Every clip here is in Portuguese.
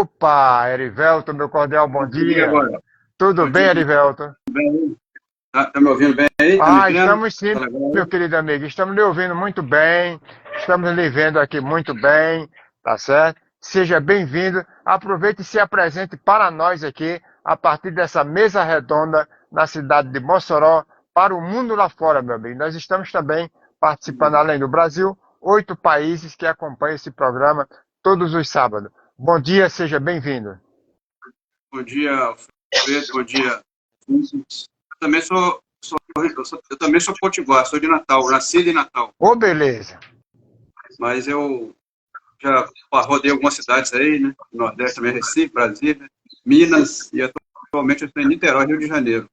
Opa, Erivelto, meu cordial bom dia. Agora. Tudo Bom bem, dia. Erivelto? Bem, tá me ouvindo bem aí? Tá me vendo? Estamos sim, Tá legal? meu querido amigo. Estamos lhe ouvindo muito bem. Estamos lhe vendo aqui muito bem, tá certo? Seja bem-vindo. Aproveite e se apresente para nós aqui, a partir dessa mesa redonda na cidade de Mossoró, para o mundo lá fora, meu amigo. Nós estamos também participando, além do Brasil, 8 países que acompanham esse programa todos os sábados. Bom dia, seja bem-vindo. Bom dia, Alfredo. Bom dia. Eu também eu também sou potiguar, sou de Natal, nascido em Natal. Ô, beleza. Mas eu já rodei algumas cidades aí, né? Nordeste também, Recife, Brasília, Minas, e atualmente eu estou em Niterói, Rio de Janeiro.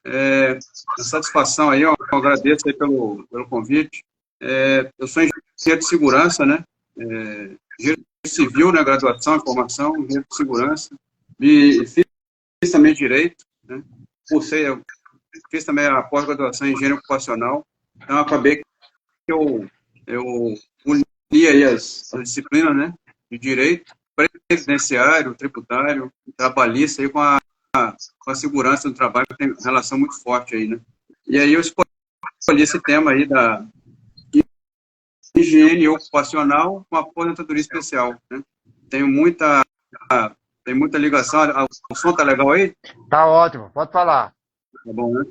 A satisfação aí, eu agradeço aí pelo convite. Eu sou engenheiro de segurança, né? Engenheiro civil, né? Graduação em formação, engenheiro de segurança. E fiz também direito, né? Eu fiz também a pós-graduação em engenharia ocupacional. Então, acabei que eu uni aí as disciplinas, né? De direito, previdenciário, tributário, trabalhista, aí com a segurança do trabalho, que tem relação muito forte aí, né? E aí eu escolhi esse tema aí da higiene ocupacional com aposentadoria especial, né? Tem muita ligação. O som tá legal aí? Tá ótimo, pode falar. Tá bom, né?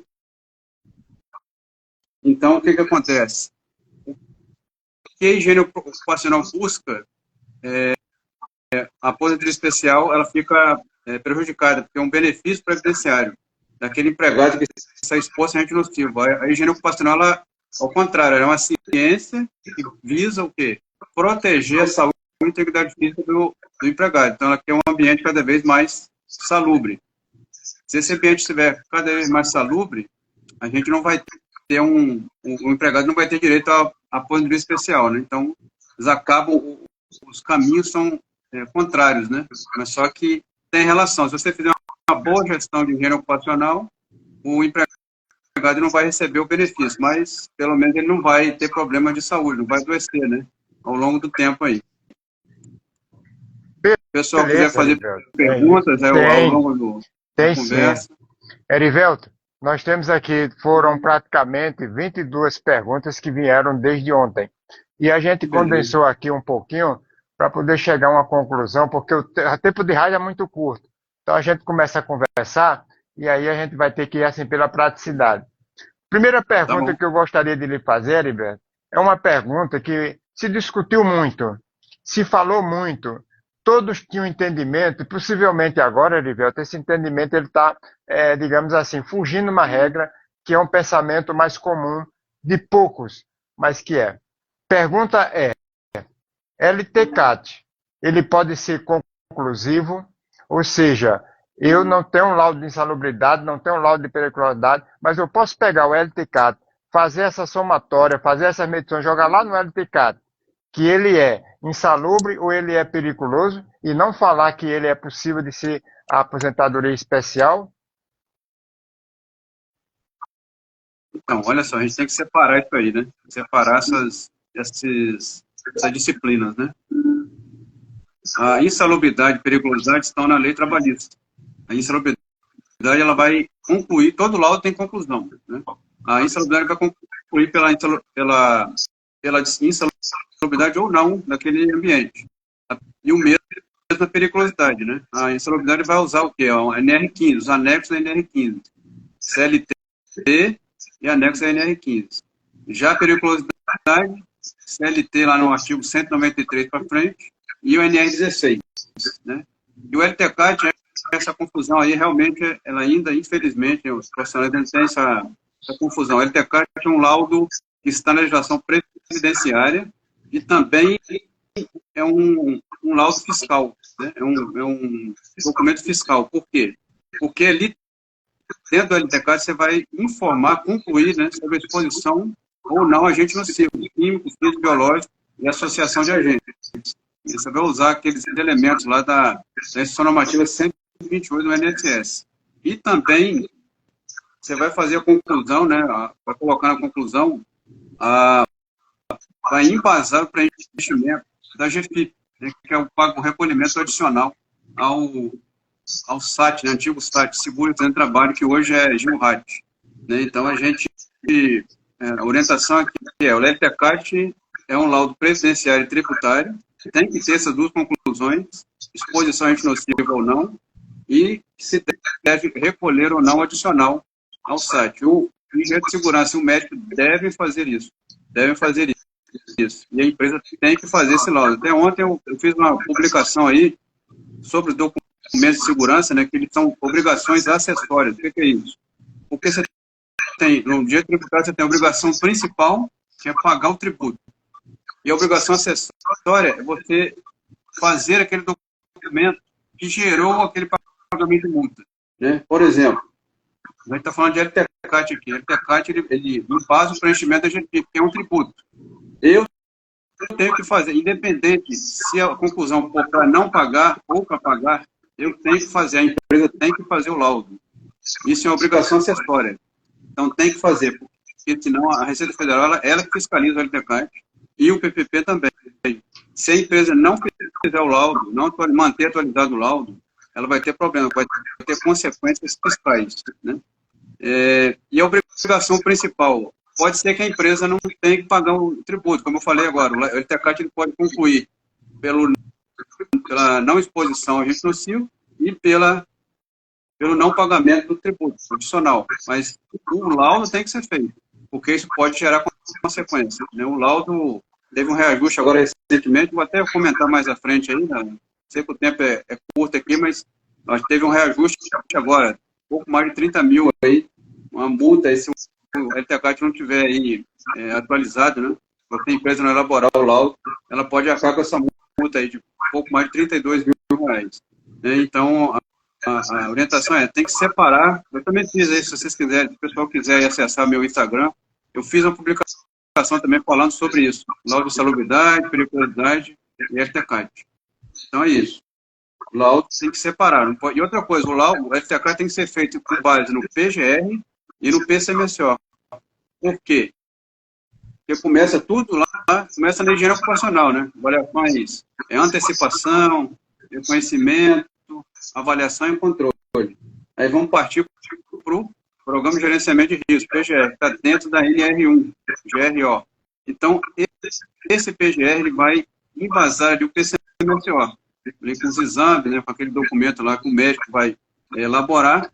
Então, o que acontece? O que a higiene ocupacional busca, a aposentadoria especial, ela fica prejudicada, porque é um benefício previdenciário daquele empregado que está exposto a agente nocivo. A higiene ocupacional, ela, ao contrário, ela é uma ciência que visa o quê? Proteger a saúde e a integridade física do empregado. Então, ela quer um ambiente cada vez mais salubre. Se esse ambiente estiver cada vez mais salubre, a gente não vai ter o empregado não vai ter direito à aposentadoria especial, né? Então, eles acabam, os caminhos são contrários, né? Mas só que tem relação. Se você fizer uma boa gestão de higiene ocupacional, o empregado não vai receber o benefício, mas pelo menos ele não vai ter problema de saúde, não vai adoecer, né? Ao longo do tempo aí. Se o pessoal quiser fazer perguntas ao longo da conversa. Sim. Erivelto, nós temos aqui, foram praticamente 22 perguntas que vieram desde ontem. E a gente condensou aqui um pouquinho para poder chegar a uma conclusão, porque o tempo de rádio é muito curto. Então a gente começa a conversar e aí a gente vai ter que ir assim pela praticidade. Primeira pergunta que eu gostaria de lhe fazer, Heriberto, é uma pergunta que se discutiu muito, se falou muito, todos tinham entendimento, e possivelmente agora, Heriberto, esse entendimento ele está, digamos assim, fugindo uma regra que é um pensamento mais comum de poucos, mas que é. Pergunta é, LTCAT, ele pode ser conclusivo, ou seja, eu não tenho um laudo de insalubridade, não tenho um laudo de periculosidade, mas eu posso pegar o LTCAT, fazer essa somatória, fazer essas medições, jogar lá no LTCAT, que ele é insalubre ou ele é periculoso, e não falar que ele é possível de ser a aposentadoria especial? Então, olha só, a gente tem que separar isso aí, né? Separar essas disciplinas, né? A insalubridade e periculosidade estão na lei trabalhista. A insalubridade, ela vai concluir, todo laudo tem conclusão, né? A insalubridade vai concluir pela insalubridade ou não naquele ambiente. E o mesmo a periculosidade, né? A insalubridade vai usar o quê? A NR15, os anexos da NR15. CLT e anexo da NR15. Já a periculosidade, CLT lá no artigo 193 para frente, e o NR16, né? E o LTCAT, essa confusão aí, realmente, ela ainda, infelizmente, os profissionais têm essa confusão. O LTCAT é um laudo que está na legislação previdenciária e também é um laudo fiscal, né? É um documento fiscal. Por quê? Porque ali, dentro do LTCAT, você vai informar, concluir, né, sobre a exposição ou não a agente nocivo, químico, físico, biológico e associação de agentes. E você vai usar aqueles elementos lá da Instituição Normativa 128 do INSS. E também você vai fazer a conclusão, né, vai colocar na conclusão, vai embasar o preenchimento da GFIP, né, que é o recolhimento adicional ao SAT, né, antigo SAT, Seguro e Trabalho, que hoje é GILRAT. Né? Então, a orientação aqui o LTCAT é um laudo previdenciário e tributário, tem que ter essas duas conclusões, exposição a ente nociva ou não, e se deve recolher ou não adicional ao SAT. O engenheiro de segurança e o médico devem fazer isso. E a empresa tem que fazer esse laudo. Até ontem eu fiz uma publicação aí sobre os documentos de segurança, né, que eles são obrigações acessórias. O que é isso? Porque você tem, no dia tributário, você tem a obrigação principal, que é pagar o tributo. E a obrigação acessória é você fazer aquele documento que gerou aquele pagamento de multa. Né? Por exemplo, a gente está falando de LTCAT aqui. LTCAT, ele faz o preenchimento da GP, que é um tributo. Eu tenho que fazer, independente se a conclusão for para não pagar ou para pagar, eu tenho que fazer, a empresa tem que fazer o laudo. Isso é uma obrigação acessória. Então, tem que fazer, porque senão a Receita Federal, ela fiscaliza o LTCAT e o PPP também. Se a empresa não fizer o laudo, não manter atualizado o laudo, ela vai ter problema, vai ter consequências fiscais. Né? E a obrigação principal, pode ser que a empresa não tenha que pagar o tributo, como eu falei agora, o LTCAT ele pode concluir pela não exposição a agente nocivo e pelo não pagamento do tributo adicional. Mas o laudo tem que ser feito, porque isso pode gerar consequências. Né? O laudo teve um reajuste agora recentemente, vou até comentar mais à frente aí, né? Sei que o tempo é curto aqui, mas nós teve um reajuste agora, pouco mais de 30 mil aí, uma multa aí, se o LTCAT não tiver aí atualizado, né? Se a empresa não elaborar o laudo, ela pode arcar com essa multa aí de pouco mais de 32 mil reais. Né? Então, a orientação tem que separar. Eu também fiz aí, se vocês quiserem, se o pessoal quiser acessar meu Instagram, eu fiz uma publicação também falando sobre isso. Laudo de salubridade, periculosidade e LTCAT. Então é isso. O laudo tem que separar. E outra coisa, o LTCAT tem que ser feito com base no PGR e no PCMSO. Por quê? Porque começa tudo lá, começa na higiene ocupacional, né? Avaliações, antecipação, reconhecimento, avaliação e controle. Aí vamos partir para o Programa de Gerenciamento de Risco, PGR, que está dentro da NR1, GRO. Então, esse PGR ele vai embasar o PCMSO, com os exames, né, com aquele documento lá que o médico vai elaborar,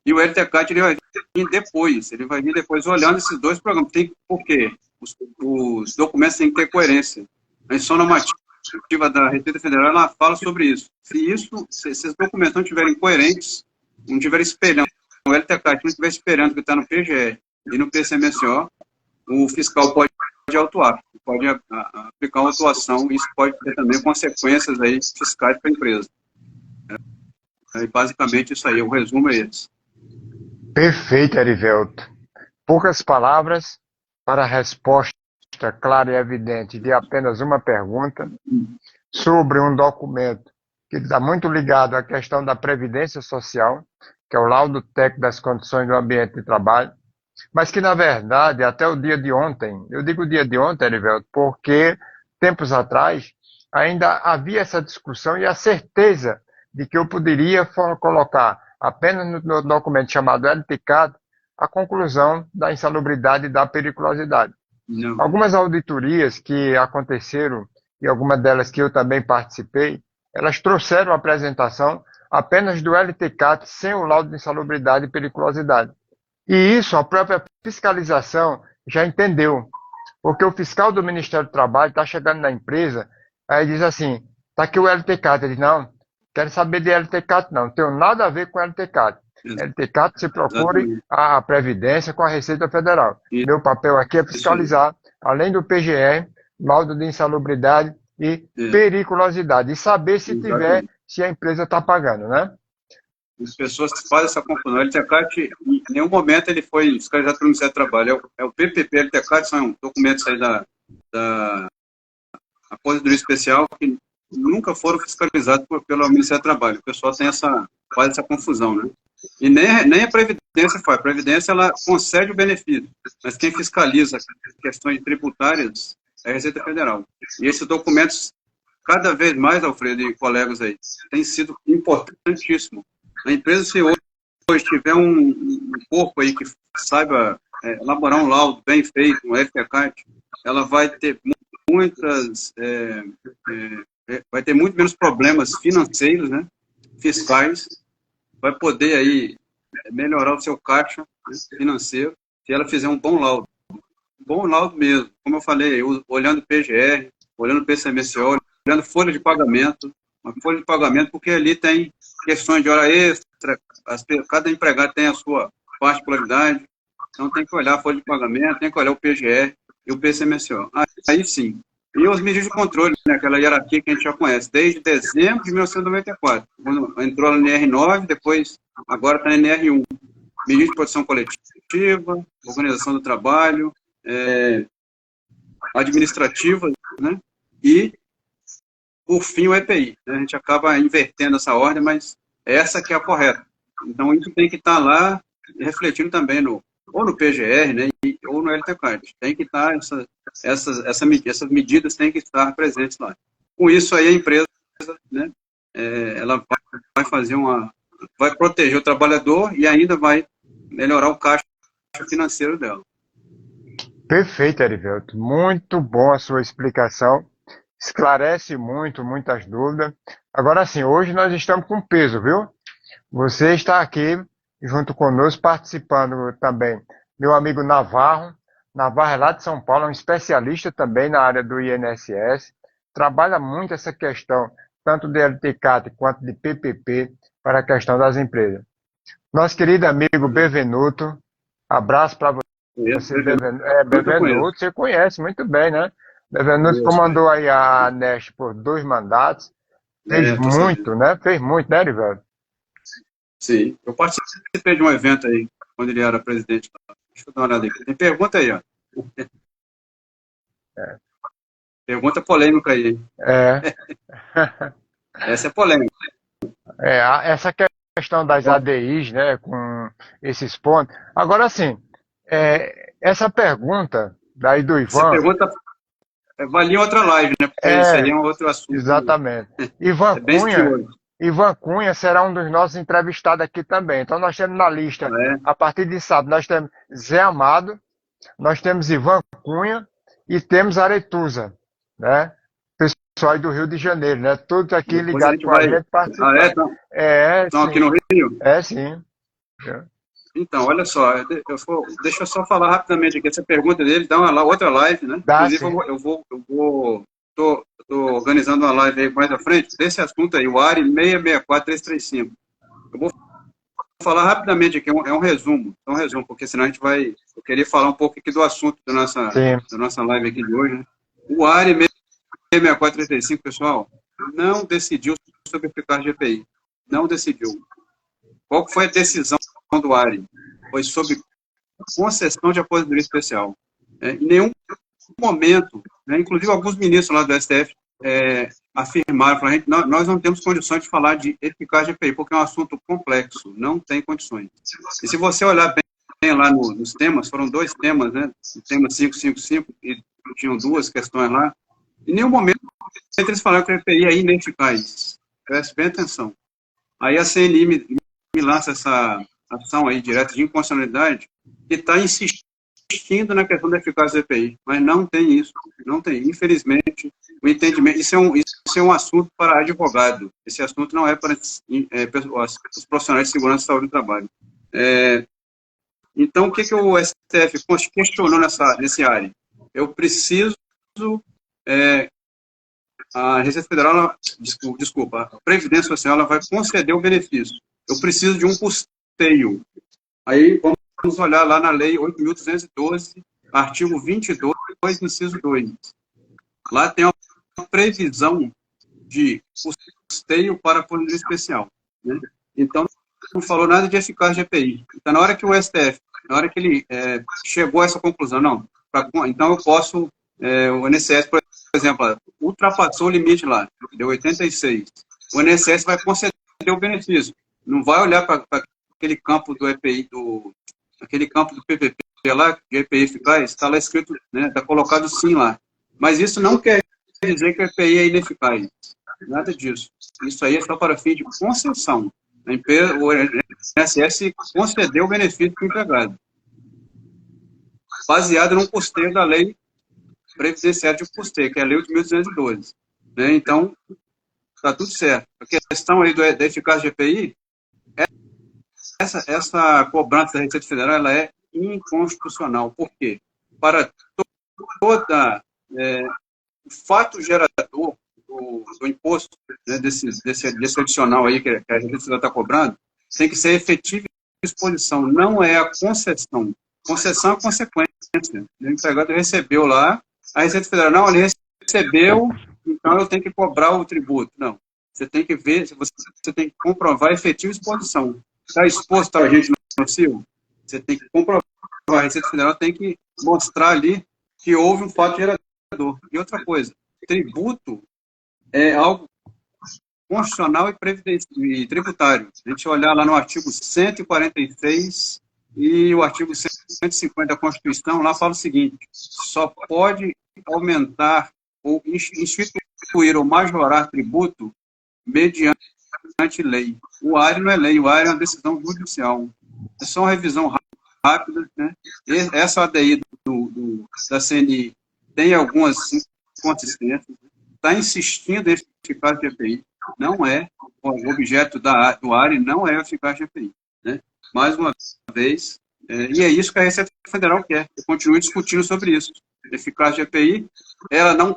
e o LTCAT ele vai vir depois olhando esses dois programas. Por quê? Os documentos têm que ter coerência. A instrução normativa da Receita Federal ela fala sobre isso. Se esses documentos não estiverem coerentes, não estiverem esperando, o LTCAT não estiver esperando que está no PGR e no PCMSO, o fiscal pode autuar, pode aplicar uma autuação, e isso pode ter também consequências aí fiscais para a empresa. Basicamente isso aí, o resumo é esse. Perfeito, Erivelto. Poucas palavras para a resposta clara e evidente de apenas uma pergunta sobre um documento que está muito ligado à questão da previdência social, que é o laudo técnico das condições do ambiente de trabalho, mas que, na verdade, até o dia de ontem, eu digo dia de ontem, Erivelto, porque tempos atrás ainda havia essa discussão e a certeza de que eu poderia colocar apenas no documento chamado LTCAT a conclusão da insalubridade e da periculosidade. Não. Algumas auditorias que aconteceram, e algumas delas que eu também participei, elas trouxeram a apresentação apenas do LTCAT sem o laudo de insalubridade e periculosidade. E isso a própria fiscalização já entendeu, porque o fiscal do Ministério do Trabalho está chegando na empresa, aí diz assim, está aqui o LTCAT, ele diz, não, quero saber de LTCAT não tenho nada a ver com LTCAT. LTCAT se procure a Previdência com a Receita Federal. Meu papel aqui é fiscalizar, além do PGR, laudo de insalubridade e periculosidade, e saber se tiver, se a empresa está pagando, né? As pessoas que fazem essa confusão. O LTCAT, em nenhum momento ele foi fiscalizado pelo Ministério do Trabalho. É o PPP, LTCAT são documentos aí da Aposentadoria Especial que nunca foram fiscalizados pelo Ministério do Trabalho. O pessoal faz essa confusão, né? E nem a Previdência faz. A Previdência, ela concede o benefício, mas quem fiscaliza questões tributárias é a Receita Federal. E esses documentos cada vez mais, Alfredo e colegas aí, tem sido importantíssimo. A empresa, se hoje tiver um corpo aí que saiba elaborar um laudo bem feito, um FPCAT, ela vai ter vai ter muito menos problemas financeiros, né, fiscais, vai poder aí melhorar o seu caixa, né, financeiro, se ela fizer um bom laudo mesmo, como eu falei, olhando o PGR, olhando o PCMSO, olhando folha de pagamento, uma folha de pagamento, porque ali tem questões de hora extra, cada empregado tem a sua particularidade, então tem que olhar a folha de pagamento, tem que olhar o PGR e o PCMSO. Aí sim. E os medidas de controle, né, aquela hierarquia que a gente já conhece, desde dezembro de 1994, quando entrou na NR9, depois, agora está na NR1. Medidas de proteção coletiva, organização do trabalho, administrativa, né, e, por fim, o EPI. Né, a gente acaba invertendo essa ordem, mas essa que é a correta. Então, isso tem que estar lá, refletindo também ou no PGR, né, ou no LTCAT. Tem que estar, essas medidas têm que estar presentes lá. Com isso aí, a empresa, né, ela vai fazer vai proteger o trabalhador e ainda vai melhorar o caixa financeiro dela. Perfeito, Erivelto. Muito bom a sua explicação. Esclarece muitas dúvidas. Agora sim, hoje nós estamos com peso, viu? Você está aqui junto conosco, participando também. Meu amigo Navarro. Navarro é lá de São Paulo, é um especialista também na área do INSS. Trabalha muito essa questão, tanto de LTCAT quanto de PPP, para a questão das empresas. Nosso querido amigo Bevenuto, abraço para você. Bevenuto, você conhece muito bem, né? Bevenuto comandou aí a ANEST por 2 mandatos, fez muito, né? Fez muito, né, Erivelto? Sim, eu participei de um evento aí, quando ele era presidente. Deixa eu dar uma olhada aqui. Tem pergunta aí, ó. Pergunta polêmica aí. Essa é polêmica. Essa questão das ADIs, né, com esses pontos. Agora, sim, essa pergunta daí do Ivan... Essa pergunta valia outra live, né? Porque isso aí é um outro assunto. Exatamente. Ivan Cunha será um dos nossos entrevistados aqui também. Então, nós temos na lista, a partir de sábado, nós temos Zé Amado, nós temos Ivan Cunha e temos Aretusa, né? Pessoal aí do Rio de Janeiro, né? Todos aqui ligados com a gente participando. Estão aqui no Rio? Sim. Então, olha só, deixa eu só falar rapidamente aqui. Essa pergunta dele dá uma outra live, né? Inclusive, estou organizando uma live aí mais à frente desse assunto aí, o ARI 664335. Eu vou falar rapidamente aqui, é um resumo, porque senão a gente vai... Eu queria falar um pouco aqui do assunto da nossa live aqui de hoje, né? O ARI 664335, pessoal, não decidiu sobre eficácia de EPI. Não decidiu. Qual foi a decisão do ARI? Foi sobre concessão de aposentadoria especial. Em nenhum momento, né, inclusive alguns ministros lá do STF afirmaram, falaram, nós não temos condições de falar de eficácia de EPI, porque é um assunto complexo, não tem condições. E se você olhar bem lá nos temas, foram 2 temas, né, o tema 555, e tinham 2 questões lá, em nenhum momento eles falaram que a EPI é ineficaz. Preste bem atenção. Aí a CNI me lança essa ação aí direta de inconstitucionalidade que está insistindo na questão da eficácia da EPI, mas não tem isso, não tem. Infelizmente, o entendimento, isso é um assunto para advogado, esse assunto não é para os profissionais de segurança e saúde do trabalho. Então, o que o STF questionou nesse área? Eu preciso, a Receita Federal, a Previdência Social, ela vai conceder o benefício. Eu preciso de um custeio. Aí, vamos olhar lá na Lei 8.212, artigo 22, inciso 2. Lá tem uma previsão de custeio para aposentadoria especial. Né? Então, não falou nada de eficácia de EPI. Então, na hora que o STF, na hora que ele chegou a essa conclusão, não, então eu posso, o INSS, por exemplo, ultrapassou o limite lá, deu 86. O INSS vai conceder o benefício. Não vai olhar para aquele campo do EPI, aquele campo do PPP lá, de EPI eficaz, está lá escrito, né, está colocado sim lá. Mas isso não quer dizer que o EPI é ineficaz. Nada disso. Isso aí é só para fim de concessão. A empresa, o INSS concedeu o benefício para o empregado, baseado num custeio da lei previdenciária de custeio, que é a Lei 8.212. Né? Então, está tudo certo. A questão aí da eficácia de EPI, essa cobrança da Receita Federal, ela é inconstitucional. Por quê? Para toda o fato gerador do imposto, né, desse adicional aí que a Receita Federal está cobrando, tem que ser efetiva exposição, não é a concessão. Concessão é consequência. O empregado recebeu lá, a Receita Federal, não, ele recebeu, então eu tenho que cobrar o tributo. Não. Você tem que ver, você tem que comprovar a efetiva exposição. Está exposto a agente nocivo? Você tem que comprovar. A Receita Federal tem que mostrar ali que houve um fato gerador. E outra coisa, tributo é algo constitucional e tributário. A gente olhar lá no artigo 146 e o artigo 150 da Constituição, lá fala o seguinte: só pode aumentar ou instituir ou majorar tributo mediante lei. O ARE não é lei, o ARE é uma decisão judicial. É só uma revisão rápida, né? E essa ADI da CNI tem algumas inconsistências, está insistindo em eficácia de EPI, não é, o objeto do ARE não é eficácia de EPI. Né? Mais uma vez, e é isso que a Receita Federal quer, eu continuo discutindo sobre isso. Eficácia de EPI, ela não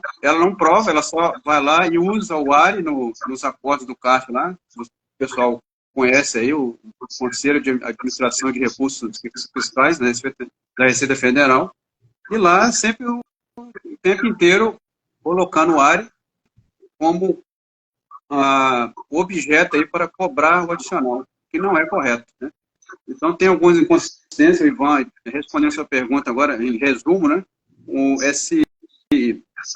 prova, ela só vai lá e usa o ARE nos acordos do CARF lá, o pessoal conhece aí, o Conselho de Administração de Recursos Fiscais da Receita Federal, e lá sempre o tempo inteiro colocando o ARE como objeto aí para cobrar o adicional, que não é correto. Né? Então, tem algumas inconsistências, Ivan, respondendo a sua pergunta agora, em resumo, né?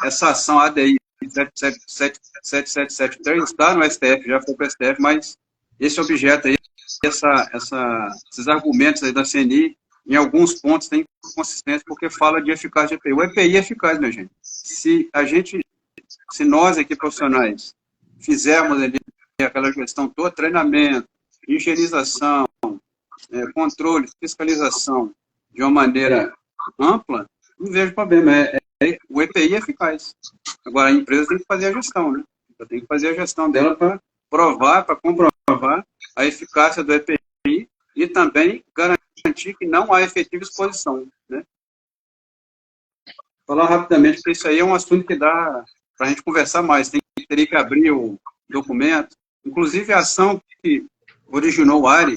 Essa ação ADI 7773 está no STF, já foi para o STF, mas esse objeto aí, esses argumentos aí da CNI, em alguns pontos tem inconsistência, porque fala de eficácia de EPI. O EPI é eficaz, minha gente. Se nós aqui profissionais fizermos ali aquela gestão toda, treinamento, higienização, controle, fiscalização de uma maneira ampla, não vejo problema. O EPI é eficaz. Agora, a empresa tem que fazer a gestão, né? Ela tem que fazer a gestão dela para provar, para comprovar a eficácia do EPI e também garantir que não há efetiva exposição, né? Vou falar rapidamente, porque isso aí é um assunto que dá para a gente conversar mais. Teria que abrir o documento. Inclusive, a ação que originou o ARE,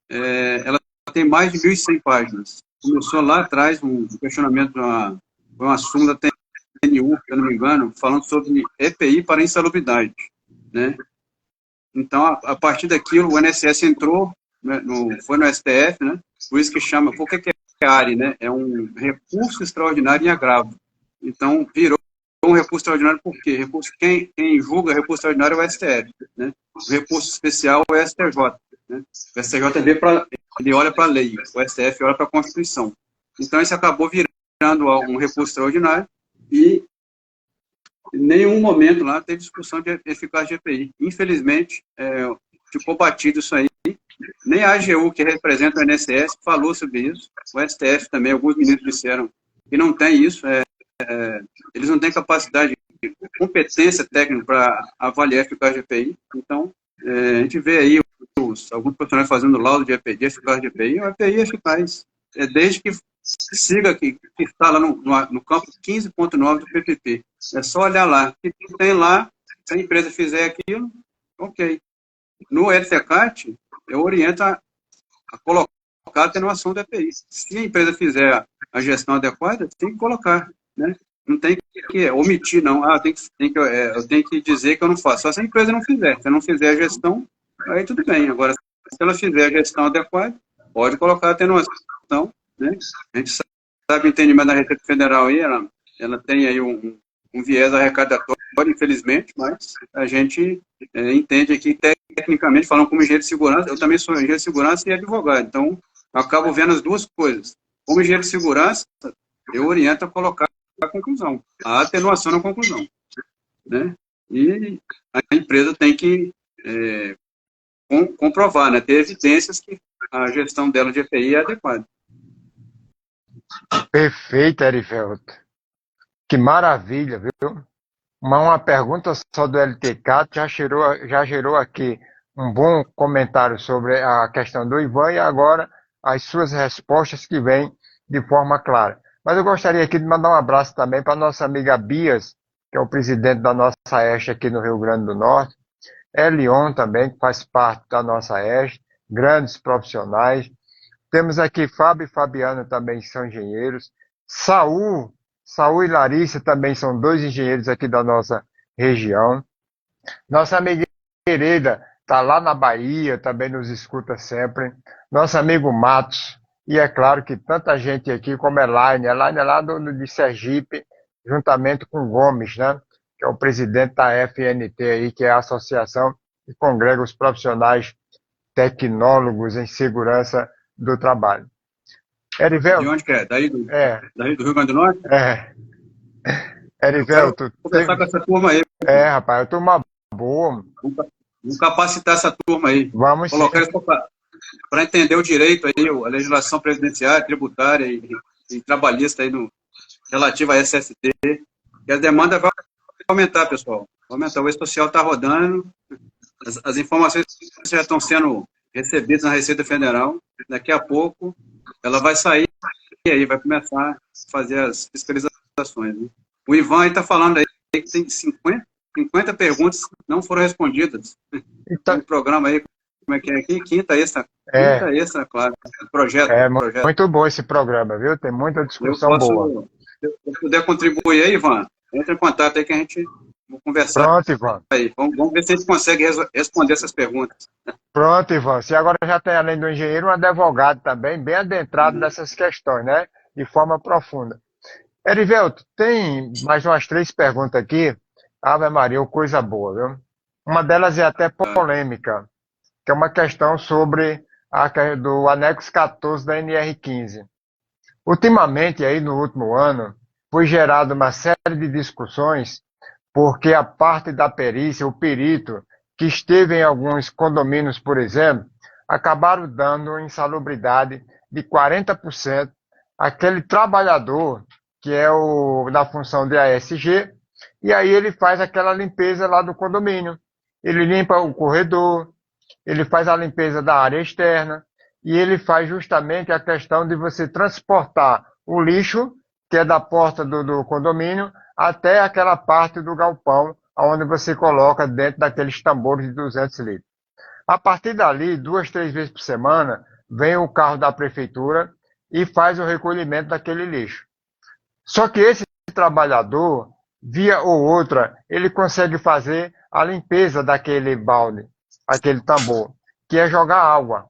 ela tem mais de 1.100 páginas. Começou lá atrás um questionamento de uma súmula da TNU, se eu não me engano, falando sobre EPI para insalubridade. Né? Então, a partir daquilo, o INSS entrou, né, foi no STF, né? Por isso que chama, por que é ARE? Né? É um recurso extraordinário em agravo. Então, virou um recurso extraordinário por quê? Quem julga recurso extraordinário é o STF. Né? O recurso especial é o STJ. Né? O STJ ele olha para a lei, o STF olha para a Constituição. Então, isso acabou virando um recurso extraordinário e em nenhum momento lá teve discussão de eficácia de EPI. Infelizmente, ficou batido isso aí. Nem a AGU, que representa o INSS, falou sobre isso. O STF também, alguns ministros disseram que não tem isso. Eles não têm capacidade, competência técnica para avaliar a eficácia de EPI. Então, a gente vê aí alguns profissionais fazendo laudo de eficácia de EPI. O EPI é eficaz, desde que siga que está lá no campo 15.9 do PPP. É só olhar lá. O que tem lá, se a empresa fizer aquilo, ok. No LTCAT, eu oriento a colocar a atenuação do EPI. Se a empresa fizer a gestão adequada, tem que colocar. Né? Não tem que omitir, não. Eu tenho que dizer que eu não faço. Só se a empresa não fizer. Se ela não fizer a gestão, aí tudo bem. Agora, se ela fizer a gestão adequada, pode colocar a atenuação. Né? A gente sabe o entendimento da Receita Federal aí, ela tem aí um viés arrecadatório, infelizmente, mas a gente entende aqui, tecnicamente, falando como engenheiro de segurança, eu também sou engenheiro de segurança e advogado, então eu acabo vendo as duas coisas. Como engenheiro de segurança, eu oriento a colocar à conclusão, a atenuação na conclusão, né? E a empresa tem que comprovar, né? Ter evidências que a gestão dela de EPI é adequada. Perfeito, Erivelto. Que maravilha, viu? Uma pergunta só do LTK já gerou aqui um bom comentário sobre a questão do Ivan e agora as suas respostas que vêm de forma clara. Mas eu gostaria aqui de mandar um abraço também para a nossa amiga Bias, que é o presidente da nossa EST aqui no Rio Grande do Norte, Elion também, que faz parte da nossa EST, grandes profissionais. Temos aqui Fábio e Fabiano também, que são engenheiros. Saul e Larissa também são dois engenheiros aqui da nossa região. Nossa amiga Hereda está lá na Bahia, também nos escuta sempre. Nosso amigo Matos. E é claro que tanta gente aqui como Elaine. Elaine é lá de Sergipe, juntamente com Gomes, né? Que é o presidente da FNT aí, que é a associação que congrega os profissionais tecnólogos em segurança do trabalho. Erivelto. De onde que é? Daí do Rio Grande do Norte? Erivelto. Conversar com essa turma aí. Rapaz, a turma boa. Vamos capacitar essa turma aí. Vamos colocar isso para entender o direito aí, a legislação presidenciária, tributária e trabalhista aí relativa a SST. E a demanda vai aumentar, pessoal. Vai aumentar. O E-Social está rodando, as informações já estão sendo recebidas na Receita Federal. Daqui a pouco ela vai sair e aí vai começar a fazer as fiscalizações. Né? O Ivan aí está falando aí que tem 50 perguntas que não foram respondidas. Então, no programa aí, como é que é aqui? Quinta extra, claro. Projeto. Muito bom esse programa, viu? Tem muita discussão boa. Se eu puder contribuir aí, Ivan, entre em contato aí que a gente vai conversar. Pronto, Ivan. Aí. Vamos ver se a gente consegue responder essas perguntas. Pronto, Ivan. Se agora já tem, além do engenheiro, um advogado também, bem adentrado nessas questões, né? De forma profunda. Erivelto, tem mais umas 3 perguntas aqui. Ave Maria, coisa boa, viu? Uma delas é até polêmica, que é uma questão sobre do anexo 14 da NR15. Ultimamente, aí no último ano, foi gerada uma série de discussões porque a parte da perícia, o perito, que esteve em alguns condomínios, por exemplo, acabaram dando insalubridade de 40% àquele trabalhador que é da função de ASG, e aí ele faz aquela limpeza lá do condomínio. Ele limpa o corredor, ele faz a limpeza da área externa, e ele faz justamente a questão de você transportar o lixo, que é da porta do condomínio, até aquela parte do galpão, onde você coloca dentro daqueles tambores de 200 litros. A partir dali, 2, 3 vezes por semana, vem o carro da prefeitura e faz o recolhimento daquele lixo. Só que esse trabalhador, via ou outra, ele consegue fazer a limpeza daquele balde, aquele tambor, que é jogar água.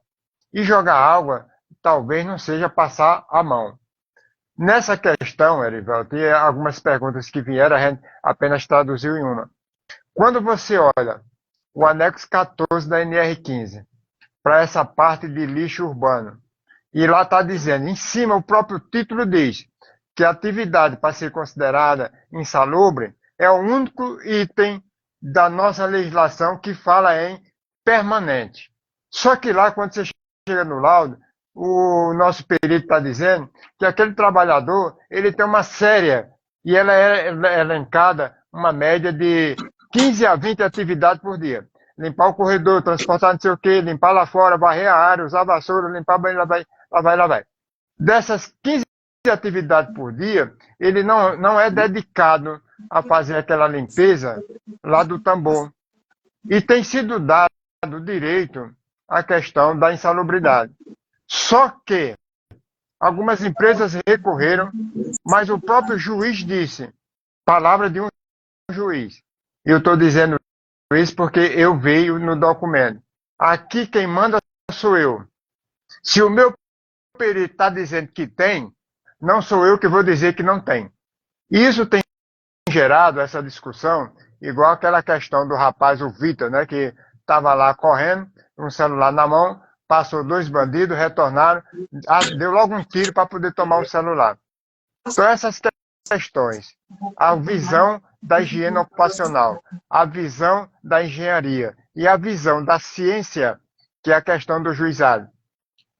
E jogar água talvez não seja passar a mão. Nessa questão, Erivelto, tem algumas perguntas que vieram, a gente apenas traduziu em uma. Quando você olha o anexo 14 da NR15 para essa parte de lixo urbano, e lá está dizendo, em cima o próprio título diz que a atividade para ser considerada insalubre é o único item da nossa legislação que fala em permanente. Só que lá, quando você chega no laudo, o nosso perito está dizendo que aquele trabalhador ele tem uma séria, e ela é elencada uma média de 15 a 20 atividades por dia. Limpar o corredor, transportar não sei o quê, limpar lá fora, varrer a área, usar a vassoura, limpar bem, lá vai. Dessas 15 atividades por dia, ele não é dedicado a fazer aquela limpeza lá do tambor. E tem sido dado direito à questão da insalubridade. Só que algumas empresas recorreram, mas o próprio juiz disse, palavra de um juiz. E eu estou dizendo isso porque eu veio no documento. Aqui quem manda sou eu. Se o meu perito está dizendo que tem, não sou eu que vou dizer que não tem. Isso tem gerado essa discussão, igual aquela questão do rapaz, o Vitor, né, que estava lá correndo, um celular na mão, passou 2 bandidos, retornaram, deu logo um tiro para poder tomar o celular. Então essas questões: a visão da higiene ocupacional, a visão da engenharia e a visão da ciência, que é a questão do juizado.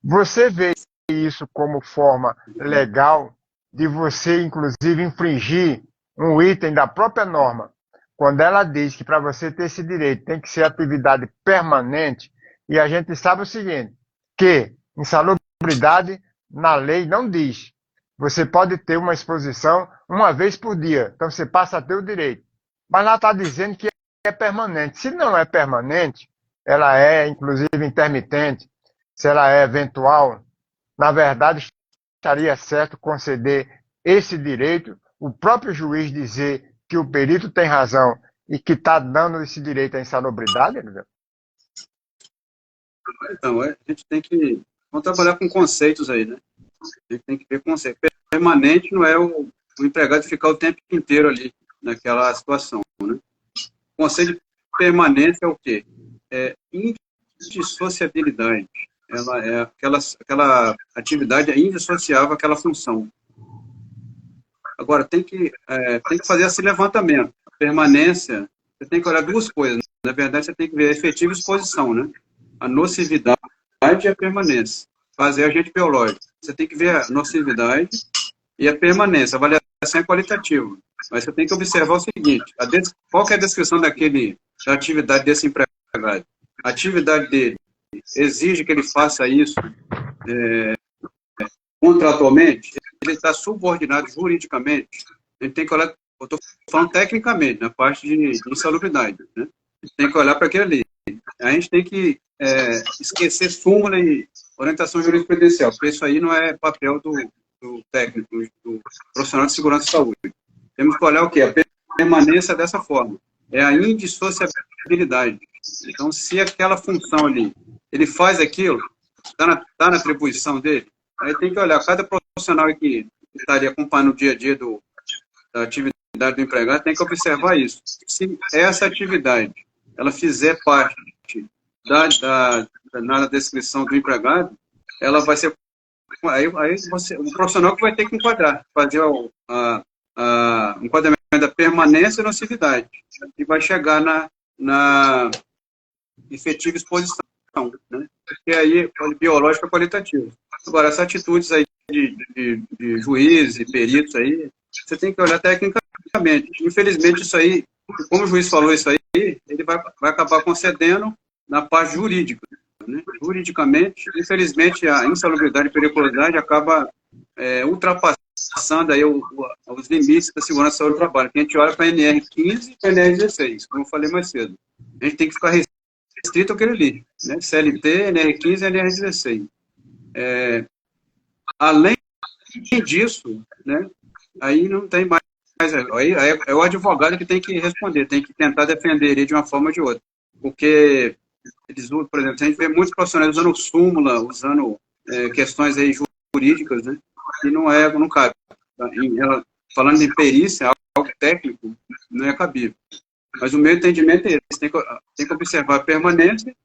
Você vê isso como forma legal de você, inclusive, infringir um item da própria norma, quando ela diz que para você ter esse direito tem que ser atividade permanente, e a gente sabe o seguinte, que insalubridade na lei não diz. Você pode ter uma exposição uma vez por dia, então você passa a ter o direito. Mas lá está dizendo que é permanente. Se não é permanente, ela é, inclusive, intermitente, se ela é eventual, na verdade, estaria certo conceder esse direito, o próprio juiz dizer que o perito tem razão e que está dando esse direito à insalubridade, né? Então, a gente tem que... Vamos trabalhar com conceitos aí, né? A gente tem que ver conceito. Permanente não é o empregado ficar o tempo inteiro ali, naquela situação, né? O conceito de permanência é o quê? É indissociabilidade. Ela é aquela atividade é indissociável àquela função. Agora, tem que fazer esse levantamento. A permanência, você tem que olhar duas coisas. Na verdade, você tem que ver a efetiva exposição, né? A nocividade e a permanência. Fazer agente biológico. Você tem que ver a nocividade e a permanência. A avaliação é qualitativa. Mas você tem que observar o seguinte, qual que é a descrição da atividade desse empregado? A atividade dele exige que ele faça isso contratualmente, ele está subordinado juridicamente, a gente tem que olhar, eu estou falando tecnicamente, na parte de insalubridade, né? A gente tem que olhar para aquilo ali. A gente tem que esquecer súmula e orientação jurisprudencial, porque isso aí não é papel do técnico, do profissional de segurança e saúde. Temos que olhar o quê? A permanência dessa forma. É a indissociabilidade. Então, se aquela função ali, ele faz aquilo, está na atribuição dele, aí tem que olhar, cada profissional que estaria acompanhando o dia a dia da atividade do empregado tem que observar isso. Se essa atividade, ela fizer parte na descrição do empregado, ela vai ser... Aí o profissional que vai ter que enquadrar, fazer o enquadramento da permanência e nocividade, e vai chegar na efetiva exposição, né? Porque aí é biológico qualitativo. Agora, essas atitudes aí de juízes e peritos aí, você tem que olhar tecnicamente. Infelizmente, isso aí, como o juiz falou isso aí, ele vai acabar concedendo na parte jurídica, né? Juridicamente, infelizmente, a insalubridade e periculosidade acaba ultrapassando aí os limites da segurança e saúde do trabalho. A gente olha para a NR15 e para a NR16, como eu falei mais cedo. A gente tem que ficar restrito àquele ali, né? CLT, NR15 e NR16. Além disso, né, aí não tem mais... Aí é o advogado que tem que responder, tem que tentar defender ele de uma forma ou de outra. Porque eles, por exemplo, a gente vê muitos profissionais usando súmula, usando questões aí jurídicas, né, e não cabe. Falando de perícia, algo técnico, não é cabível. Mas o meu entendimento é esse, tem que observar a permanência,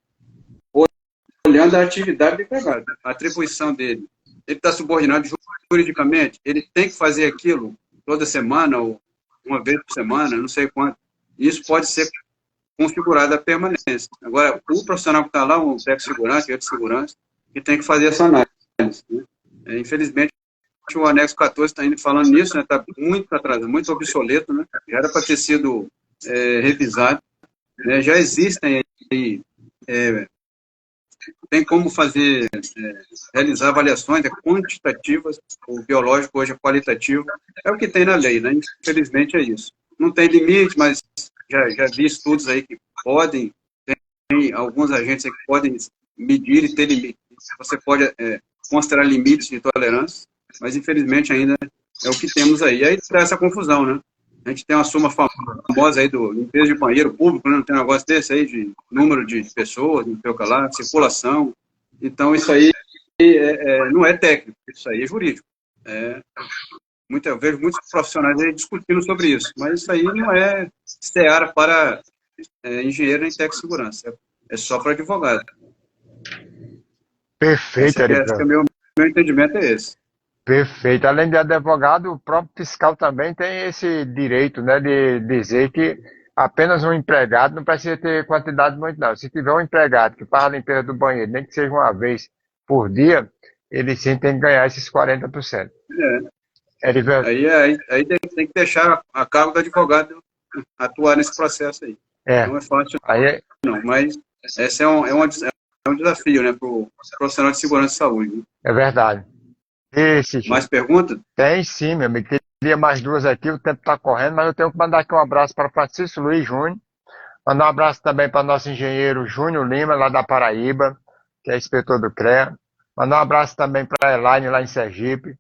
olhando a atividade do empregado, a atribuição dele. Ele está subordinado juridicamente, ele tem que fazer aquilo toda semana, ou uma vez por semana, não sei quanto. Isso pode ser configurado a permanência. Agora, o profissional que está lá, um técnico de segurança, de segurança, que tem que fazer essa análise, né? Infelizmente, o anexo 14 está indo falando nisso, está, né? Muito atrasado, muito obsoleto, né? Já era para ter sido revisado, né? Já existem aí, tem como fazer, realizar avaliações quantitativas, o biológico hoje é qualitativo, é o que tem na lei, né? Infelizmente é isso. Não tem limite, mas já vi estudos aí que podem, tem alguns agentes aí que podem medir e ter limite. Você pode considerar limites de tolerância, mas infelizmente ainda é o que temos aí. E aí traz essa confusão, né? A gente tem uma súmula famosa aí do limpeza de banheiro público, né? Não tem um negócio desse aí de número de pessoas, não sei o que lá, circulação. Então, isso aí não é técnico, isso aí é jurídico. Eu vejo muitos profissionais aí discutindo sobre isso, mas isso aí não é seara para engenheiro nem técnico de segurança, é só para advogado. Perfeito, Eric. Meu entendimento é esse. Perfeito. Além de advogado, o próprio fiscal também tem esse direito, né, de dizer que apenas um empregado não precisa ter quantidade muito, não. Se tiver um empregado que faz a limpeza do banheiro, nem que seja uma vez por dia, ele sim tem que ganhar esses 40%. É. Erivelto, Aí tem que deixar a cargo do advogado atuar nesse processo aí. é, Não é fácil, aí não, mas esse é um desafio, né, para o profissional de segurança e saúde. Né? é verdade. Esse, Mais perguntas? tem sim, meu amigo. Teria mais duas aqui, o tempo está correndo, mas eu tenho que mandar aqui um abraço para Francisco Luiz Júnior. Mandar um abraço também para nosso engenheiro Júnior Lima, lá da Paraíba, que é inspetor do CREA. Mandar um abraço também para a Elaine, lá em Sergipe.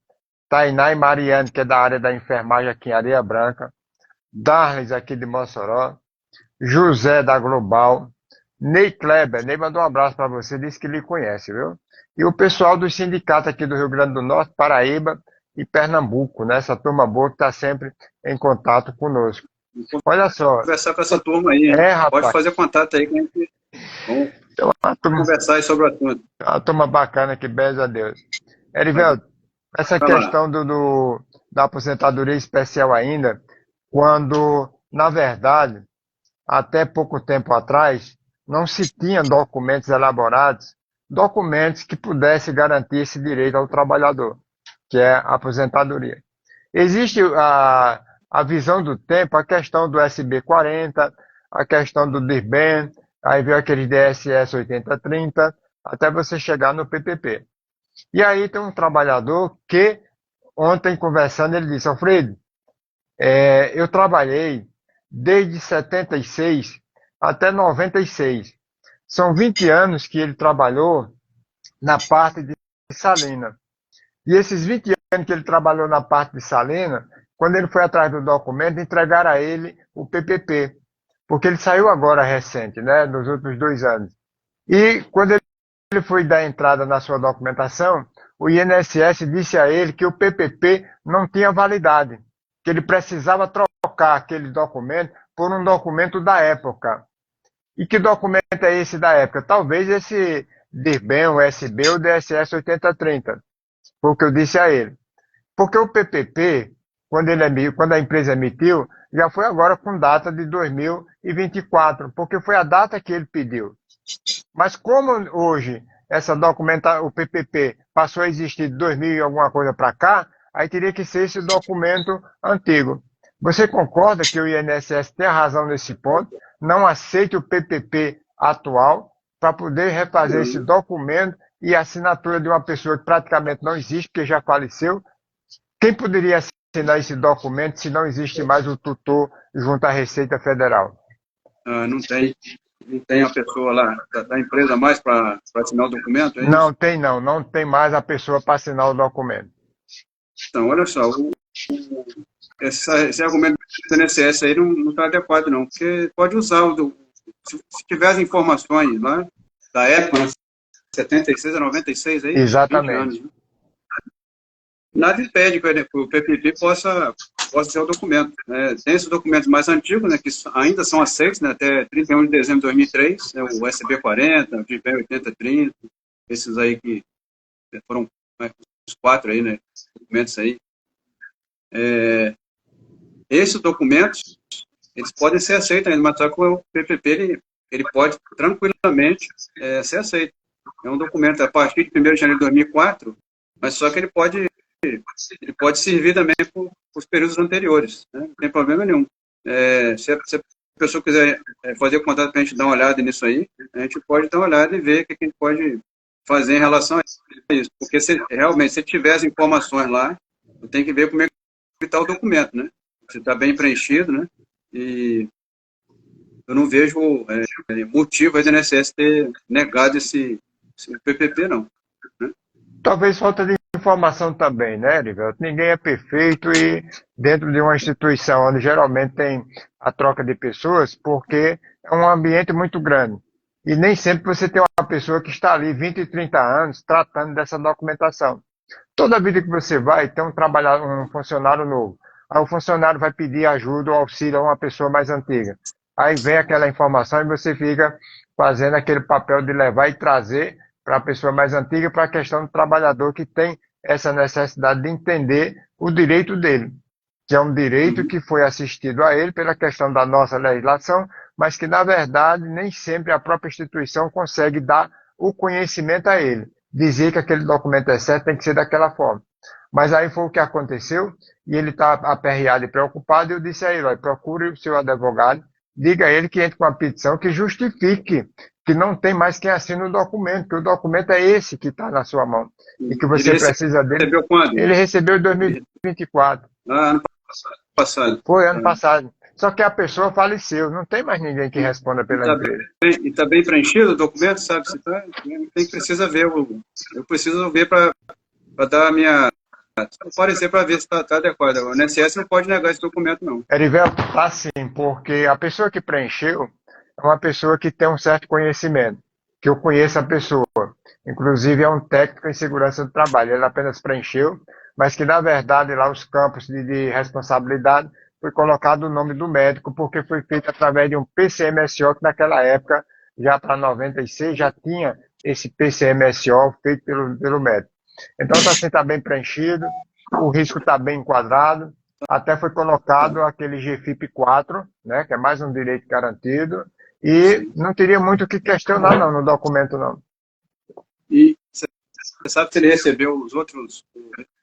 Tainá e Mariane, que é da área da enfermagem aqui em Areia Branca. Darles, aqui de Mossoró. José, da Global. Ney Kleber, Ney mandou um abraço para você, disse que lhe conhece, viu? E o pessoal dos sindicatos aqui do Rio Grande do Norte, Paraíba e Pernambuco, né? Essa turma boa que está sempre em contato conosco. Olha só, Conversar com essa turma aí, hein? Pode rapaz, fazer contato aí que a gente vamos tem conversar aí sobre o assunto. uma turma bacana aqui, beijo a Deus. Vai Erivelto, essa vai lá. questão da aposentadoria especial ainda, quando, na verdade, até pouco tempo atrás, não se tinha documentos elaborados, documentos que pudessem garantir esse direito ao trabalhador, que é a aposentadoria. Existe a visão do tempo, a questão do SB40, a questão do DIRBEN, aí veio aquele DSS 8030, até você chegar no PPP. E aí tem um trabalhador que, ontem conversando, ele disse, Alfredo, eu trabalhei desde 76 até 96. São 20 anos que ele trabalhou na parte de Salina. E esses 20 anos que ele trabalhou na parte de Salina, quando ele foi atrás do documento, entregaram a ele o PPP, porque ele saiu agora recente, né, nos últimos 2 anos. E quando ele foi dar entrada na sua documentação, o INSS disse a ele que o PPP não tinha validade, que ele precisava trocar aquele documento por um documento da época. E que documento é esse da época? Talvez esse DIRBEN, o SB ou o DSS 8030. Foi o que eu disse a ele. Porque o PPP, quando a empresa emitiu, já foi agora com data de 2024, porque foi a data que ele pediu. Mas como hoje o PPP passou a existir de 2000 e alguma coisa para cá, aí teria que ser esse documento antigo. Você concorda que o INSS tem razão nesse ponto? Não aceite o PPP atual para poder refazer esse documento e a assinatura de uma pessoa que praticamente não existe, porque já faleceu. Quem poderia assinar esse documento se não existe mais o tutor junto à Receita Federal? Não tem a pessoa lá da empresa mais para assinar o documento, é isso? Não tem mais a pessoa para assinar o documento. Então, olha só, esse argumento do INSS aí não está adequado, não, porque pode usar, se tiver as informações lá, da época, 76 a 96, aí, 20 Exatamente. anos, né? Nada impede que o PPP possa ser o documento. Né? Tem esses documentos mais antigos, né, que ainda são aceitos, né, até 31 de dezembro de 2003, né, o SB40, o DIRBEN 8030, esses aí que foram, né, os 4 aí, né, documentos aí. Esses documentos, eles podem ser aceitos ainda, mas só que o PPP, ele pode tranquilamente ser aceito. É um documento a partir de 1º de janeiro de 2004, mas só que ele pode servir também para os períodos anteriores, né? Não tem problema nenhum. Se a pessoa quiser fazer contato para a gente dar uma olhada nisso aí, a gente pode dar uma olhada e ver o que a gente pode fazer em relação a isso. Porque realmente, se tiver as informações lá, tem que ver como é que está o documento, né? Se está bem preenchido, né? E eu não vejo motivo aí do INSS ter negado esse PPP, não. Né? Talvez falta de informação também, né, Erivelto? Ninguém é perfeito e dentro de uma instituição onde geralmente tem a troca de pessoas, porque é um ambiente muito grande. E nem sempre você tem uma pessoa que está ali 20, 30 anos tratando dessa documentação. Toda vida que você vai, tem um funcionário novo. Aí o funcionário vai pedir ajuda ou auxílio a uma pessoa mais antiga. Aí vem aquela informação e você fica fazendo aquele papel de levar e trazer para a pessoa mais antiga, para a questão do trabalhador que tem essa necessidade de entender o direito dele, que é um direito que foi assistido a ele pela questão da nossa legislação, mas que, na verdade, nem sempre a própria instituição consegue dar o conhecimento a ele. Dizer que aquele documento é certo tem que ser daquela forma. Mas aí foi o que aconteceu, e ele está aperreado e preocupado, e eu disse a ele, olha, procure o seu advogado, diga a ele que entre com uma petição que justifique que não tem mais quem assine o documento, que o documento é esse que está na sua mão, e que você precisa dele. Recebeu quando? Ele recebeu em 2024. Ano passado. Foi ano passado. Só que a pessoa faleceu, não tem mais ninguém que responda pela empresa. E está bem preenchido o documento, sabe? Se tá, precisa ver. Eu preciso ver para dar a minha parecer para ver se está adequado. O INSS não pode negar esse documento, não. Erivelto, tá sim, porque a pessoa que preencheu é uma pessoa que tem um certo conhecimento, que eu conheço a pessoa. Inclusive é um técnico em segurança do trabalho. Ele apenas preencheu, mas que na verdade lá os campos de responsabilidade foi colocado o nome do médico, porque foi feito através de um PCMSO, que naquela época, já para 96, já tinha esse PCMSO feito pelo médico. Então está bem preenchido, o risco está bem enquadrado, até foi colocado aquele GFIP 4, né, que é mais um direito garantido, e não teria muito o que questionar não, no documento não. E você sabe se ele recebeu os outros,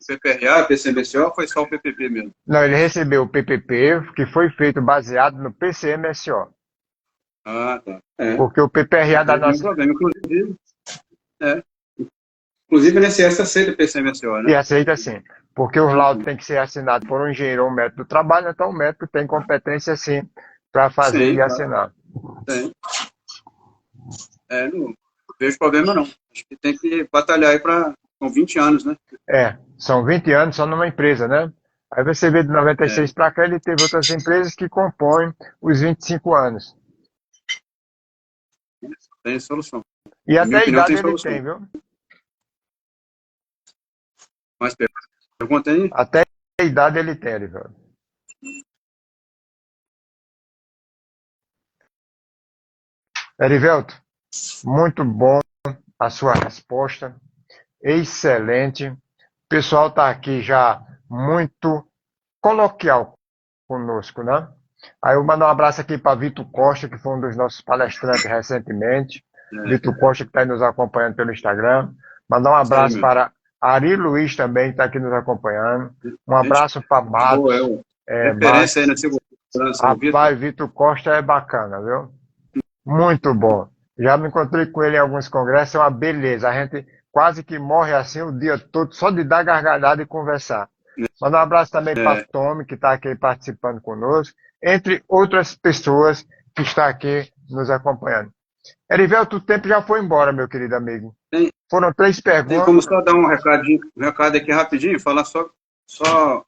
PPRA, PCMSO, ou foi só o PPP mesmo? Não, ele recebeu o PPP, que foi feito baseado no PCMSO. Ah, tá. Porque o PPRA da nossa... problema, inclusive o INSS aceita o PCMSO, né? E aceita sim, porque os laudos têm que ser assinados por um engenheiro ou um médico do trabalho, então o médico tem competência sim para fazer e assinar. Tem. Não vejo problema não. Acho que tem que batalhar aí com 20 anos, né? São 20 anos só numa empresa, né? Aí você vê de 96 para cá, ele teve outras empresas que compõem os 25 anos. Tem solução. E até a idade ele tem, viu? Mais pergunta aí? Até a idade ele tem, velho. Erivelto, muito bom a sua resposta, excelente. O pessoal está aqui já muito coloquial conosco, né? Aí eu mando um abraço aqui para Vitor Costa, que foi um dos nossos palestrantes recentemente. Vitor Costa, que está nos acompanhando pelo Instagram. Mandar um abraço para Ari Luiz também, que está aqui nos acompanhando. Um abraço para Matos. Referência aí na segurança. Rapaz, Vitor Costa é bacana, viu? Muito bom. Já me encontrei com ele em alguns congressos, é uma beleza. A gente quase que morre assim o dia todo, só de dar gargalhada e conversar. Mandar um abraço também para Tommy, que está aqui participando conosco, entre outras pessoas que estão aqui nos acompanhando. Erivelto, o tempo já foi embora, meu querido amigo. Foram 3 perguntas. Tem como só dar um recado aqui rapidinho, falar só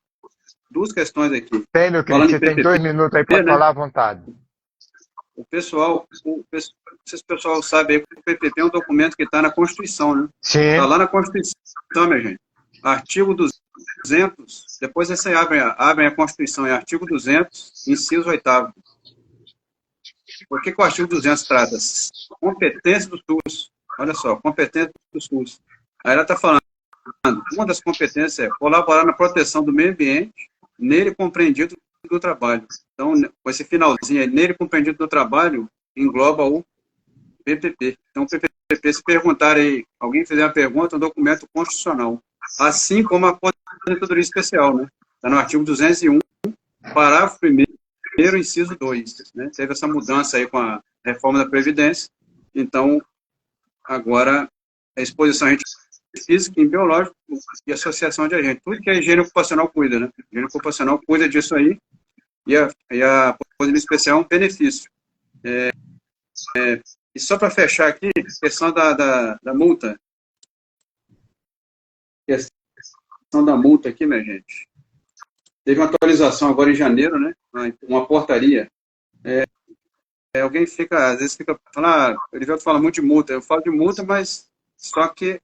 2 questões aqui. Tem, meu querido, você tem 2 minutos aí para falar à vontade. O pessoal, não sei se o pessoal sabe aí que o PPP é um documento que está na Constituição, né? Sim. Está lá na Constituição, minha gente. Artigo 200, depois você abrem a Constituição, é artigo 200, inciso 8º. Por que o artigo 200 trata? Competência do SUS. Olha só, competência do SUS. Aí ela está falando, uma das competências é colaborar na proteção do meio ambiente, nele compreendido do trabalho. Então, com esse finalzinho aí, nele compreendido do trabalho, engloba o PPP. Então, o PPP, se perguntar aí, alguém fizer uma pergunta, é um documento constitucional. Assim como a aposentadoria especial, né? Está no artigo 201, parágrafo 1º, inciso 2. Né? Teve essa mudança aí com a reforma da Previdência. Então, agora, a exposição a agentes física e biológico e associação de agentes. Tudo que a higiene ocupacional cuida, né? A higiene ocupacional cuida disso aí. E a aposentadoria especial é um benefício. E só para fechar aqui, questão da multa. Questão da multa aqui, minha gente. Teve uma atualização agora em janeiro, né? Uma portaria. Alguém às vezes fica falando, ele fala muito de multa. Eu falo de multa, mas só que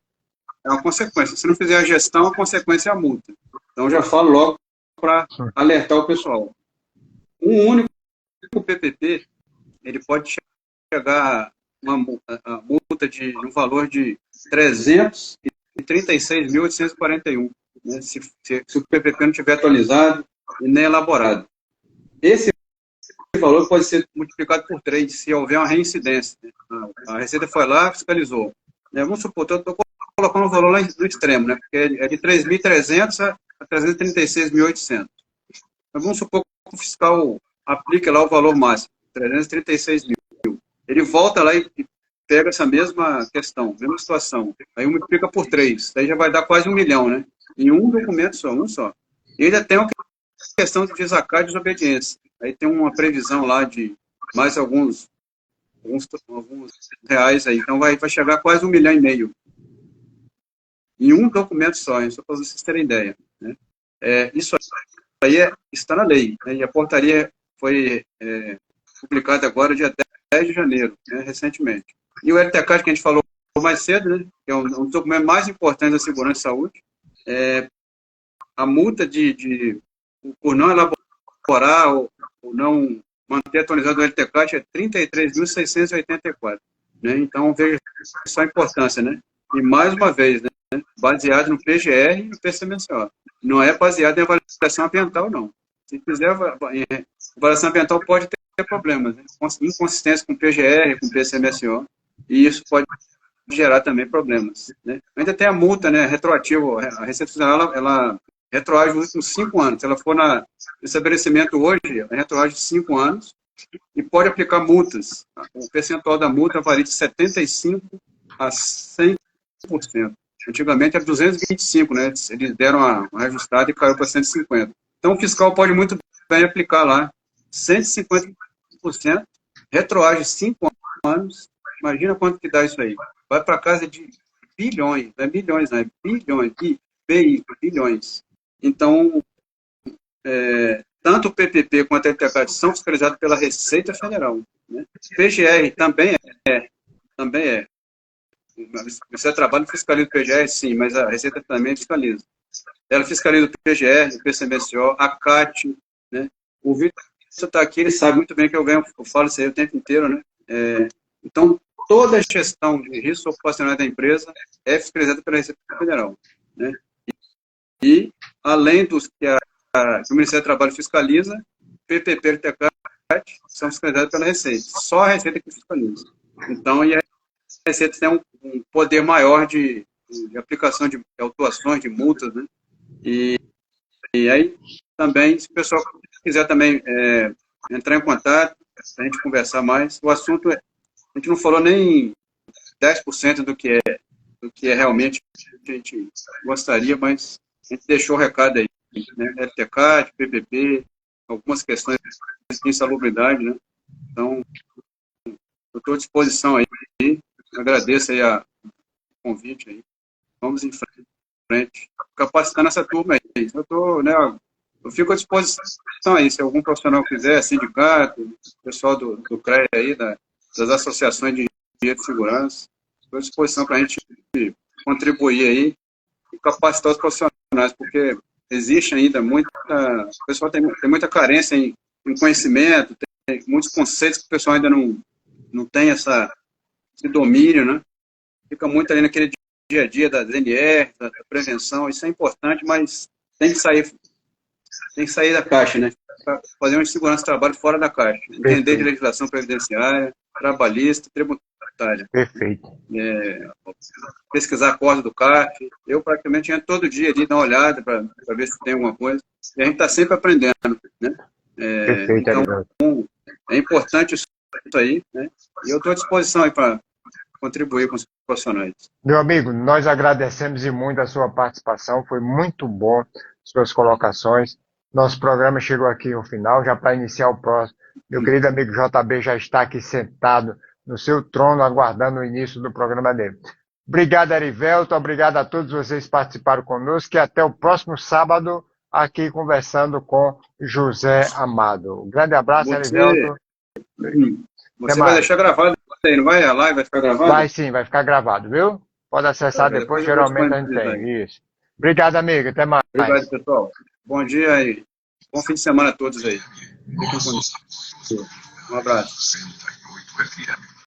é uma consequência. Se não fizer a gestão, a consequência é a multa. Então, eu já falo logo para alertar o pessoal. Um único PPP, ele pode chegar a multa no valor de R$ 36.841, né, se o PPP não estiver atualizado e nem elaborado. Esse valor pode ser multiplicado por 3 se houver uma reincidência, né? A Receita foi lá, fiscalizou. Vamos supor, estou colocando o valor lá no extremo, né? Porque é de 3.300 a 336.800. Mas vamos supor que o fiscal aplique lá o valor máximo, 336 mil. Ele volta lá e pega essa mesma questão, mesma situação. Aí multiplica por 3, aí já vai dar quase 1 milhão, né? Em um documento só, um só. E ainda tem uma questão de desacato e desobediência. Aí tem uma previsão lá de mais alguns reais aí. Então vai chegar a quase 1,5 milhão. Em um documento só, só para vocês terem ideia, né? Isso aí está na lei, né? E a portaria foi publicada agora, dia 10 de janeiro, né, recentemente. E o LTCAT, que a gente falou mais cedo, né, que é um dos documentos mais importantes da segurança e saúde, a multa por não elaborar ou não manter atualizado o LTCAT é 33.684. Né? Então, veja só a importância, né? E, mais uma vez, né, baseado no PGR e no PCMSO. Não é baseado em avaliação ambiental, não. Se fizer avaliação ambiental, pode ter problemas, né? Inconsistência com PGR, com PCMSO, e isso pode gerar também problemas, né? Ainda tem a multa, né, retroativa. A Receita Federal, ela retroage nos últimos 5 anos. Se ela for no estabelecimento hoje, ela retroage 5 anos e pode aplicar multas. O percentual da multa varia de 75% a 100%. Antigamente era 225%, né? Eles deram uma ajustada e caiu para 150%. Então o fiscal pode muito bem aplicar lá 150%, retroage 5 anos. Imagina quanto que dá isso aí. Vai para casa de bilhões, não é milhões, não é bilhões, bilhões. Então, tanto o PPP quanto a LTCAT são fiscalizados pela Receita Federal. Né? PGR também é. Você trabalha e fiscaliza o PGR, sim, mas a Receita também fiscaliza. Ela fiscaliza o PGR, o PCMSO, a CAT, né? O Vitor está aqui, ele sabe muito bem que eu falo isso aí o tempo inteiro, né? Então, toda a gestão de risco ocupacional da empresa é fiscalizada pela Receita Federal, né? E, além dos que o Ministério do Trabalho fiscaliza, PPP e LTCAT são fiscalizados pela Receita. Só a Receita que fiscaliza. Então, e a Receita tem um poder maior de aplicação de autuações, de multas, né? E aí, também, se o pessoal quiser também entrar em contato, a gente conversar mais, o assunto a gente não falou nem 10% do que é realmente que a gente gostaria, mas a gente deixou o recado aí, né? LTCAT, PPP, algumas questões de insalubridade, né? Então, eu estou à disposição aí, agradeço aí o convite aí, vamos em frente, capacitando essa turma aí. Eu fico à disposição aí, se algum profissional quiser, sindicato, pessoal do CREA aí, das associações de engenharia de segurança, estou à disposição para a gente contribuir aí e capacitar os profissionais, porque existe ainda o pessoal tem muita carência em conhecimento, tem muitos conceitos que o pessoal ainda não tem esse domínio, né? Fica muito ali naquele dia a dia das NR, da prevenção, isso é importante, mas tem que sair da caixa, né? Pra fazer uma segurança de trabalho fora da caixa. Entender de legislação previdenciária, trabalhista, tributária. Perfeito. Pesquisar a corda do CARF. Eu praticamente entro todo dia ali, dar uma olhada para ver se tem alguma coisa. E a gente está sempre aprendendo, né? Perfeito, então, é importante isso aí, né? E eu estou à disposição aí para contribuir com os profissionais. Meu amigo, nós agradecemos e muito a sua participação, foi muito bom suas colocações. Nosso programa chegou aqui ao final, já para iniciar o próximo. Meu querido amigo JB já está aqui sentado no seu trono, aguardando o início do programa dele. Obrigado, Erivelto, obrigado a todos vocês que participaram conosco e até o próximo sábado aqui conversando com José Amado. Um grande abraço, Erivelto. Você vai deixar gravado aí, não vai? A live vai ficar gravada? Vai sim, vai ficar gravado, viu? Pode acessar depois, geralmente a gente tem. Isso. Obrigado, amigo. Até mais. Obrigado, pessoal. Bom dia e bom fim de semana a todos aí. Fiquem com Deus. Um abraço.